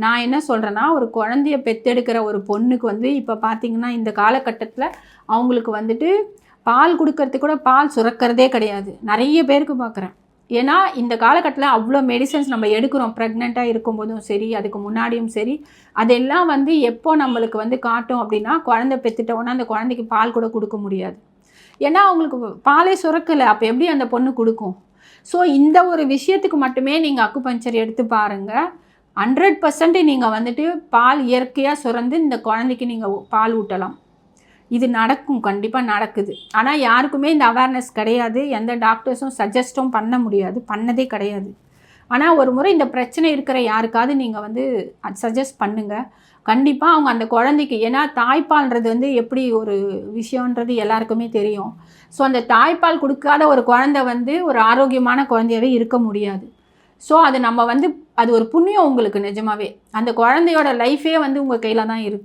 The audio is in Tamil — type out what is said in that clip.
நான் என்ன சொல்கிறேன்னா, ஒரு குழந்தைய பெத்தெடுக்கிற ஒரு பொண்ணுக்கு வந்து இப்போ பார்த்தீங்கன்னா, இந்த காலகட்டத்தில் அவங்களுக்கு வந்துட்டு பால் கொடுக்கறதுக்கு கூட பால் சுரக்கிறதே கிடையாது. நிறைய பேருக்கு பார்க்குறேன். ஏன்னா இந்த காலகட்டத்தில் அவ்வளோ மெடிசன்ஸ் நம்ம எடுக்கிறோம். ப்ரெக்னெண்ட்டாக இருக்கும்போதும் சரி, அதுக்கு முன்னாடியும் சரி, அதெல்லாம் வந்து எப்போ நம்மளுக்கு வந்து காட்டும் அப்படின்னா, குழந்தை பெற்றுட்டோன்னா அந்த குழந்தைக்கு பால் கூட கொடுக்க முடியாது. ஏன்னா அவங்களுக்கு பாலே சுரக்கலை. அப்போ எப்படி அந்த பொண்ணு கொடுக்கும்? ஸோ இந்த ஒரு விஷயத்துக்கு மட்டுமே நீங்கள் அக்குபஞ்சர் எடுத்து பாருங்கள். 100% நீங்கள் வந்துட்டு பால் இயற்கையாக சுரந்து இந்த குழந்தைக்கு நீங்கள் பால் ஊட்டலாம். இது நடக்கும், கண்டிப்பாக நடக்குது. ஆனால் யாருக்குமே இந்த அவேர்னஸ் கிடையாது. எந்த டாக்டர்ஸும் சஜஸ்ட்டும் பண்ண முடியாது, பண்ணதே கிடையாது. ஆனால் ஒரு முறை இந்த பிரச்சனை இருக்கிற யாருக்காவது நீங்கள் வந்து சஜஸ்ட் பண்ணுங்கள். கண்டிப்பாக அவங்க அந்த குழந்தைக்கு, ஏன்னா தாய்ப்பால்ன்றது வந்து எப்படி ஒரு விஷயன்றது எல்லாருக்குமே தெரியும். ஸோ அந்த தாய்ப்பால் கொடுக்காத ஒரு குழந்தை வந்து ஒரு ஆரோக்கியமான குழந்தையாகவே இருக்க முடியாது. ஸோ அது நம்ம வந்து அது ஒரு புண்ணியம் உங்களுக்கு நிஜமாவே. அந்த குழந்தையோட லைஃபே வந்து உங்கள் கையில் தான் இருக்குது.